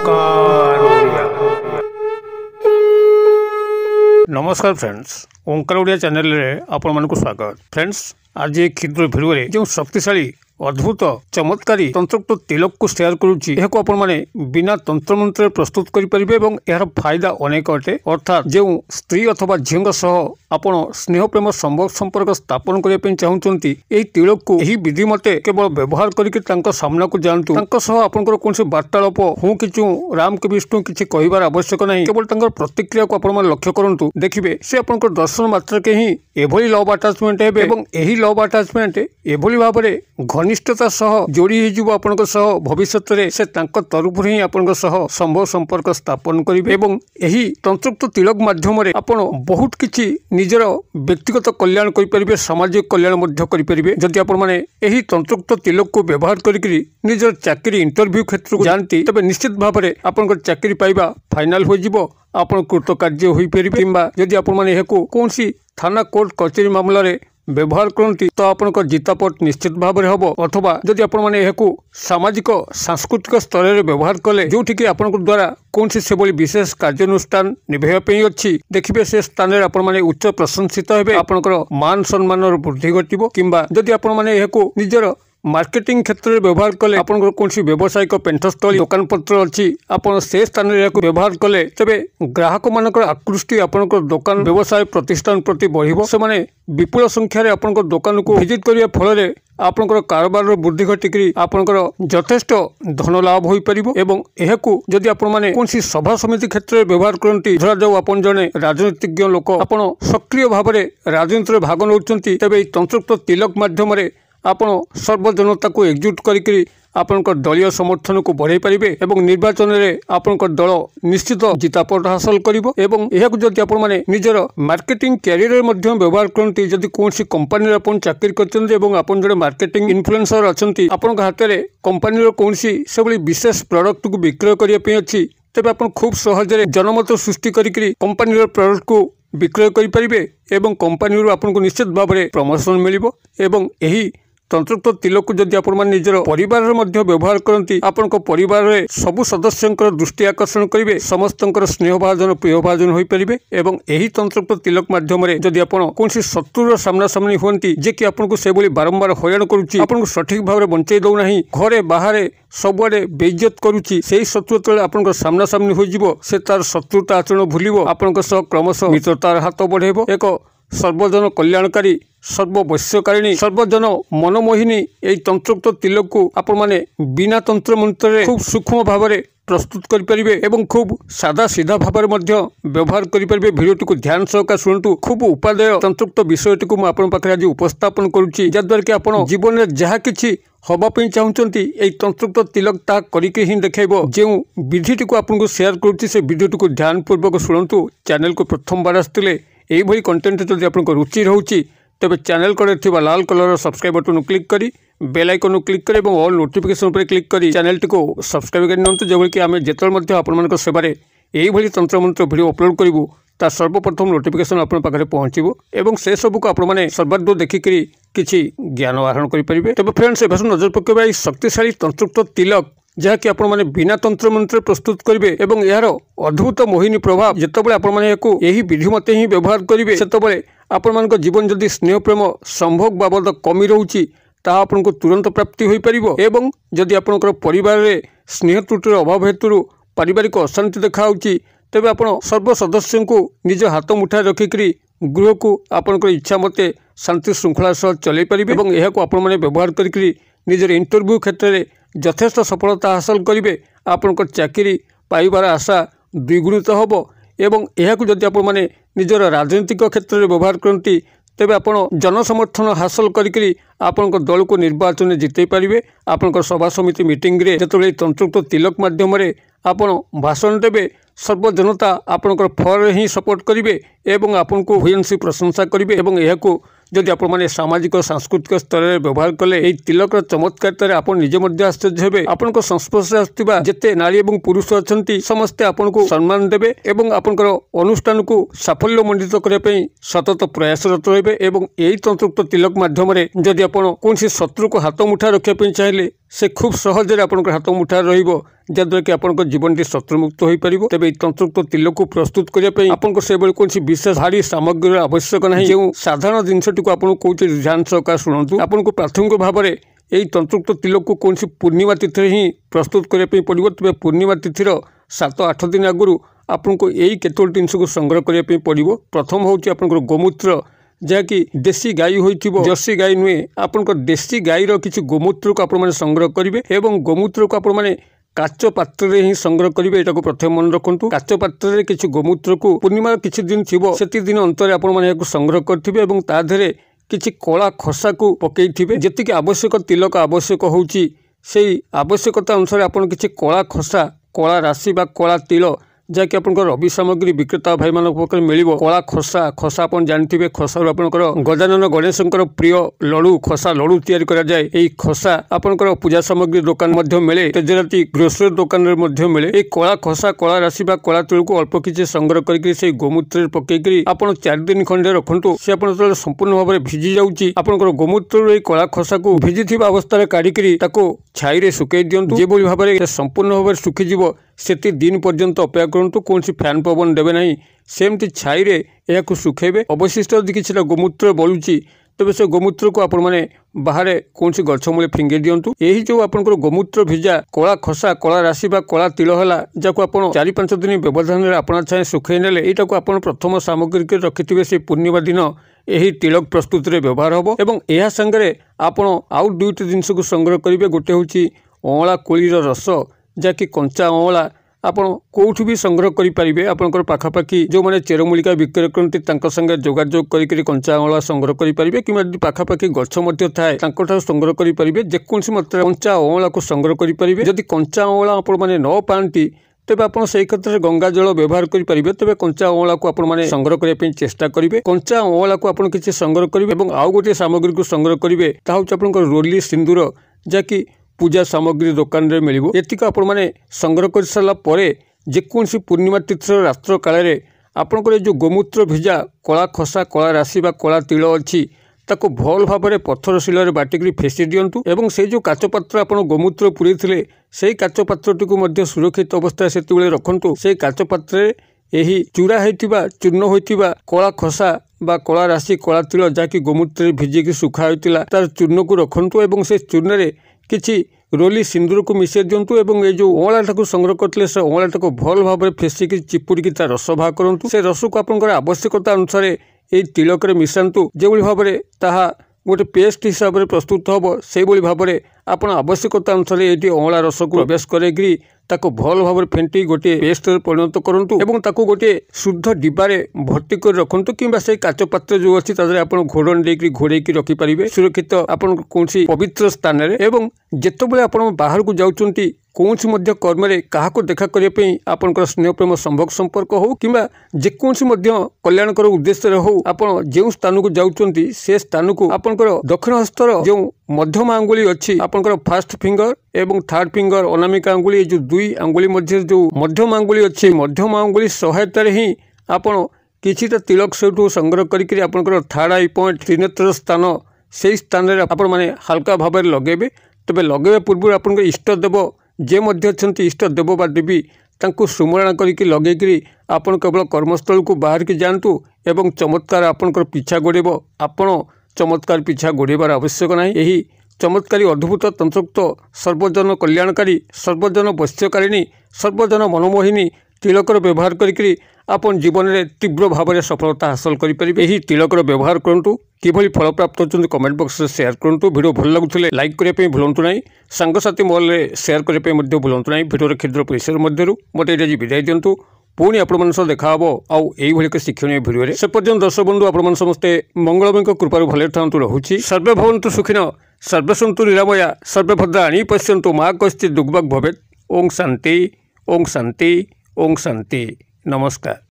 ओंकार ओडिया नमस्कार फ्रेंड्स ओंकार ओडिया चैनल रे आपण मानकु स्वागत। फ्रेंड्स आज एक क्षुद्र भिडियो रे जो शक्तिशाली अद्भुत चमत्कारी तंत्रोक्त तिलक को शेयर करुच्ची यह आपण माने बिना तंत्र मंत्र प्रस्तुत करि परिबे एवं यार फायदा अनेक अटे। अर्थात जो स्त्री अथवा झींग सह आपण स्नेह प्रेम संपर्क स्थापन करिया पे चाहूचंती एही तिलक को एही विधि मते केवल व्यवहार करिके तांका सामना को जानतु। तांका सह आपनकर कोनसे वार्तालाप हूँ किछु राम के विष्णु किछि कहिबार आवश्यक नाही, केवल तांकर प्रतिक्रिया को आपण माने लक्ष्य करंतु। देखिबे से आपनकर दर्शन मात्र के ही एभली लव अटैचमेंट हेबे एवं एही लव अटैचमेंट एभली भाबरे घनिष्ठता सह जोड़ी हिजु आपनक सह भविष्यत रे से तांक तरफ ही आपनक सह संभव संपर्क स्थापन करिवे एवं एही तंत्रोक्त तिलक माध्यम रे आपण बहुत किछि निजर व्यक्तिगत कल्याण करि परिबे, सामाजिक कल्याण मध्य करि परिबे। जदि आपण माने एही तंत्रोक्त तिलक को व्यवहार करिकरी निजर चाकरी इंटरव्यू क्षेत्र को जानती तबे निश्चित भाव में आपनकर चाकरी पाइबा फाइनल हो जिवो, आपण कृतकार्य होई परिबे। किंबा जदि आपण माने हेको कोनसी थाना कोर्ट कचेरी मामला रे व्यवहार करती तो आपनकर जितापट निश्चित भाव में हम। अथवा जदि आपण माने हेको सामाजिक सांस्कृतिक स्तर रे व्यवहार कले जोठी कि आपनकर द्वारा कौन से भली विशेष कार्यानुष्ठान निभेया पे अच्छी देखिए से स्थान रे आपण माने उच्च प्रशंसित हेबे, आपनकर मान सम्मान वृद्धि घटिबो। किंबा जदि आपण माने हेको निजर मार्केटिंग क्षेत्र में व्यवहार कले आपनकर कोनसी व्यावसायिक पेंठस्थली दुकान पत्र अच्छी आपण से स्थान रे व्यवहार कले तबे ग्राहक मानकर आकृष्टि आपनकर दुकान व्यवसाय प्रतिष्ठान प्रति बढ़िबो। से माने विपुल संख्या रे आपनकर दुकान को विजिट करिया फल रे आपनकर कारोबार वृद्धि घटिकरी आपनकर यथेष्ट धन लाभ होई परिबो। एवं एहाकू जदि आपण माने कोनसी सभा समिति क्षेत्र में व्यवहार करंती, धरा जाऊ आपण जने राजनीतिज्ञ लोक आपण सक्रिय भाव में राजनीति रे भाग नउचंती तबे तंत्रोक्त तिलक माध्यम रे आपण सर्वजनता को एकजुट करिकरी आपनकर दलीय समर्थन को बढ़ाई पारिबे एवं निर्वाचन रे आपनकर दल निश्चित जितापट हासिल करिवो। एवं एहाकू जदि आपण माने निजर मार्केटिंग कैरियर रे मध्य व्यवहार करंती, जदि कोनसी कंपनी रे आपण चाकरी करचंती एवं आपण जड़े मार्केटिंग इन्फ्लुएंसर अछंती, आपनक हाथ रे कंपनी रो कोनसी सेबली विशेष प्रोडक्ट को विक्रय करिया पे अछि तबे आपण खूब सहजरे जनमत सृष्टि करिकरी कंपनी रो प्रोडक्ट को विक्रय करि परिबे एवं कंपनी रो आपनको निश्चित भाव में प्रमोशन मिलिबो। एवं एही तंत्रोक्त तिलक को जदि आपण माने निजर परिवार रे मध्य व्यवहार करंती, आपनक परिवार रे सबु सदस्यंकर दृष्टि आकर्षण करिवे, समस्तंकर स्नेह भाजन प्रिय भाजन होई परिबे। एवं एही तंत्रोक्त तिलक माध्यम रे जदि आपण कोनसी शत्रुर सामना सामनी होंती जे कि आपनको से बोली बारंबार हयरान करूची, आपनको सठिक भाव रे बंचै दउ नाही, घरे बाहरे सबुआडे बेइज्जत करूची, सेही शत्रु तले आपनकर सामना सामनी होई जिवो, से तार शत्रुता आचरण भूलिबो, आपनक सह क्रमशः मित्रतार हाथ बढ़ेबो। एक सर्वजन कल्याणकारी सर्ववश्यकारिणी सर्वजन मनमोहिनी एई तंत्रोक्त तिलक को आपण माने बिना तंत्र मंत्र रे खूब सूक्ष्म भाव में प्रस्तुत करि परिबे एवं खूब सादा सीधा भाव में मध्य व्यवहार करि परिबे। भिडियोटी को ध्यान सहकार शुणु, खूब उपादेय तंत्रोक्त विषयटी को आपण पाखरे आज उपस्थापन करूची, जद्वारा कि आपण जीवन में जहा किछि हवा पे चाहूचंती एई तंत्रोक्त तिलक ता करिके ही देखेबो। जो विधिटी को आपनको शेयर करूची से भिडियोटी को ध्यान पूर्वक शुणु। चैनल को प्रथम बार आसथिले एई भली कंटेंट जदि आपनको रुचि रहउची तबे चैनल कड़े थिबा लाल कलर सब्सक्राइब बटन क्लिक करी बेल आइकन क्लिक करी और ऑल नोटिफिकेशन पर क्लिक करी चैनल टी को सब्सक्राइब कर नियंतु, जेबोली कि आमे जेतल मध्य आपण मानक सेबारे एई भली तंत्र मंत्र वीडियो अपलोड करिवु ता सर्वप्रथम नोटिफिकेशन आपण पाखरे पहुंचीबो एवं से सब को आपण माने सर्वाधिक देखिकरी किछि ज्ञान आहरण करि परिबे। तबे फ्रेंड्स एबे नजर पकेबा शक्तिशाली तंत्रोक्त तिलक जहाँकि आपण माने बिना तंत्र मंत्र प्रस्तुत करिवे एवं यार अद्भुत मोहिनी प्रभाव जेतबेले आपण माने एको एही विधि मते ही व्यवहार करिवे, सेतबेले आपण मानक जीवन जदि स्नेह प्रेम संभोग बाबद कमी रहउची ता आपनको तुरंत प्राप्ति होई परिबो। एवं जदि आपनकर परिवार रे स्नेह त्रुटिर अभाव हेतु पारिवारिक अशांति देखाउची तबे आपण सर्व सदस्य को निज हाथ मुठा रखिकरी गृह को आपनकर इच्छा मते शांति श्रृंखला सह चलै परिबे एवं एहा को आपण माने व्यवहार करिकरी निजर इंटरव्यू क्षेत्र में यथेष्ट सफलता हासिल करिवे, आपनकर चाकरी पाइबार आशा द्विगुणित होबो। एवं एहाकू जदि आपण माने निजर राजनीतिक क्षेत्र में व्यवहार करती तेबे आपण जनसमर्थन हासिल करिकरी आपनकर दल को निर्वाचन में जितै पारिबे। आपनकर सभा समिति मीटिंग रे जेतबेले तंत्रोक्त तिलक माध्यम रे आपण भाषण देबे सर्वजनता आपनकर फल ही सपोर्ट करिवे एवं आपनको भूयसी प्रशंसा करिवे। एवं एहाकू जदि आपण माने सामाजिक सांस्कृतिक स्तर में व्यवहार कले एई तिलकर चमत्कार आपण निजे मध्य आश्चर्य हेबे। आपनकर संस्पर्श आसुथिबा जेते नारी एवं पुरुष अछंती समस्ते आपनको सम्मान देबे एवं आपनकर अनुष्ठान को साफल्य मंडित करिया पई सतत प्रयासरत रहिबे। एवं एई तंत्रोक्त तिलक माध्यम रे जदि आपण कोनसी शत्रु को हाथ मुठा रखिया पई चाहिले से खूब सहजरे आपंकर हाथ मुठा रद्वारा कि आप जीवन शत्रुमुक्त हो पार। तेज ये तंत्रयुक्त तिल को प्रस्तुत करने आपको से कौन विशेष भारी सामग्री आवश्यक ना। जो साधारण जिनटी को आपको कौन ध्यान सहकार शुणु। आपको प्राथमिक भाव में यही तंत्रयुक्त तिल को कौन पूर्णिमा तिथि ही प्रस्तुत करने पड़ो। तेज पूर्णिमा तिथि 7-8 दिन आगु आपको यही केतोटी जिनस को संग्रह करने पड़ो। प्रथम हूँ आपंकर गोमूत्र जहाँकि देशी गाई हो जर्सी गाई नुहे आपंकर देशी गाईर किसी गोमूत्र को आप संग्रह करेंगे और गोमूत्र को आप काच पात्र ही संग्रह करेंगे। यहाँ प्रथम मन रखु काच पात्र किसी गोमूत्र को पूर्णिमा किसी दिन थी से दिन अंतर आप संग्रह करेंगे और तादेह किसी कला खसा को पकई जी आवश्यक तिलक आवश्यक होची से आवश्यकता अनुसार आप किसी कला खसा कला राशि बा कला तिल जहाँकि आप रवि सामग्री विक्रेता भाई मान मिल कला खसा खसा आप जानते खसार आपंकर गजानन गणेश प्रिय लड़ू खसा लड़ू तैयारी करा जाए। यही खसा आपंकर पूजा सामग्री दुकान मिले तेजराती ग्रोसरी दुकान में मिले। ये कला खसा कला राशि बा कला तिल को अल्प किसी संग्रह करके गोमूत्र पकईकरी आप 4 दिन खंडे रखु। से आप संपूर्ण भाव में भिजी जाऊँगी आपंकर गोमूत्र कला खसा को भिजी अवस्था काढ़ी छाई रे सुकई दिंतु। जो भाव में संपूर्ण भाव में सुखीज से दिन पर्यंत अपेक्षा करूँ। कौन फैन पवन देवे ना सेमती छाई रे यह सुखेबे। अवशिष्ट यदि किसी गोमूत्र बलुची तेज से गोमूत्र को आप बाहर कौन गछ मूले फिंगे दिंतु। यही जो आपंकर गोमूत्र भिजा कला खसा कला राशि बा कला तिल है जहाँ आप 4-5 दिन व्यवधान अपना छाए सुखई ने यहाँ को आप प्रथम सामग्री रखिथे से पूर्णिमा दिन यही तिलक प्रस्तुति में व्यवहार हम। एवं यह सांगे आप आउ 2टी जिनस को संग्रह करेंगे। गोटे हूँ अँला कोलीर रस जहाँकि कंचा अँला आप कौट भी संग्रह करेंगे। आपंकर पाखापाखि जो मैंने चेरमूलिका बिक्री करती संगे जोगाजोग करके कंचा अँला संग्रह करेंगे कि पाखापाखि गछ थाए संग्रह करेंगे। जेकोसी मात्रा कंचा अँला को संग्रह करेंगे। जदि कंचा अँला आपने न पाती तेज आप क्षेत्र में गंगा जल व्यवहार करेंगे। तेज कंचा अँला को आपने संग्रह करने चेष्टा करेंगे। कंचा अँला को आप किसी संग्रह करेंगे और आउ गोटे सामग्री को संग्रह करेंगे ताऊ आपंकर रोली सिंदूर जहाँकि पूजा सामग्री दुकान में मिल। एतिक आप संग्रह कर सारापर जेकोसी पूर्णिमा तिथि रात्र काल आपंकर जो गोमूत्र भिजा कला खसा कला राशि बा कला तिल अच्छी ताको भल भाव में पत्थर शिल बाटिक फेसी दिंतु। एवं से जो काच पात्र आप गोमूत्र पूरी थे से काच पात्रटी को सुरक्षित अवस्था से रखु। से काच पात्र यही चूड़ा होता चूर्ण होता कला खसा बा कला राशि कला तिल जहाँकि गोमूत्र भिजिकी सुखा होता तार चूर्ण को रखु और से चूर्ण में किसी रोली सिंदूर को मिसई दिंतु। ये जो अँला को संग्रह करते से अँला को भल भाव में फेसिकी चिपुड़ी तार रस बाहर करूँ। से रस को आप आवश्यकता अनुसार ये तिलक मिसातु जो भाव में ताहा गोटे पेस्ट हिसाब से प्रस्तुत हम। से भाव में आप आवश्यकता अनुसार ये अँला रस को प्रवेश करेगी ताको भल भाव में फेंटी गोटे पेस्ट परिणत करूँ और ताको गोटे शुद्ध डिब्बारे भर्ती कर रखु कि से काच पात्र जो अच्छी आप घोड़न देकर घोड़े रखिपारे सुरक्षित आप कौन पवित्र स्थान में। जितेबाला आप बाहर को जाऊँगी कौन कर्म क्या देखा करने आपंकर स्नेह प्रेम संभोग संपर्क हो कि जेकोसी कल्याणकर उद्देश्य हो आप जो स्थान को जाऊँगी से स्थान को आपंकर दक्षिण हस्तर जो मध्यम आंगुली अच्छी आपंकर फास्ट फिंगर एवं थर्ड फिंगर अनामिका आंगुली जो 2 आंगुली मध्य जो मध्यम आंगुली अच्छी मध्यम आंगुली सहायता ही आप किछिटा तिलक से संग्रह करके आपंकर थर्ड आई पॉइंट त्रिनेत्र स्थान से स्थान में आप हाल्का भाव में लगेबे। तेज लगेवा पूर्व आप इष्टदेव जे इष्ट देव बा देवी तांको सुमरणा करके लगेकरी आपन केवल कर्मस्थल को बाहर के जातु एवं चमत्कार आपनकर पीछा गोड़ेब। आपण चमत्कार पीछा गोड़ेबार आवश्यक ना। यही चमत्कारी अद्भुत तंत्रयुक्त सर्वजन कल्याणकारी सर्वजन वश्यकारिणी सर्वजन मनमोहिनी तिलकर व्यवहार करके आपन जीवन में तीव्र भाव में सफलता हासिल करेंगे। यही तिलकर व्यवहार करूँ किभली फल प्राप्त होती कमेंट बॉक्स में शेयर करूँ। वीडियो भल लगुले लाइक करने भूलु ना। सांगसाथी मॉल में शेयर करने भूलु ना। वीडियो क्षुद्र परिसर मध्य मत ये विदाय दिंतु। पुणी आप देखा आउ एक शिक्षणीय भिडियो से पर्यटन दर्शक बंधु आप समस्ते मंगलमय कृपार भले था रोचे। सर्वे भवन्तु सुखिन सर्वे सन्तु निरामया सर्वे भद्राणि पश्यन्तु मा कश्चित् दुर्भग भवेत्। ओं शांति ओं शांति ओं शांति। नमस्कार।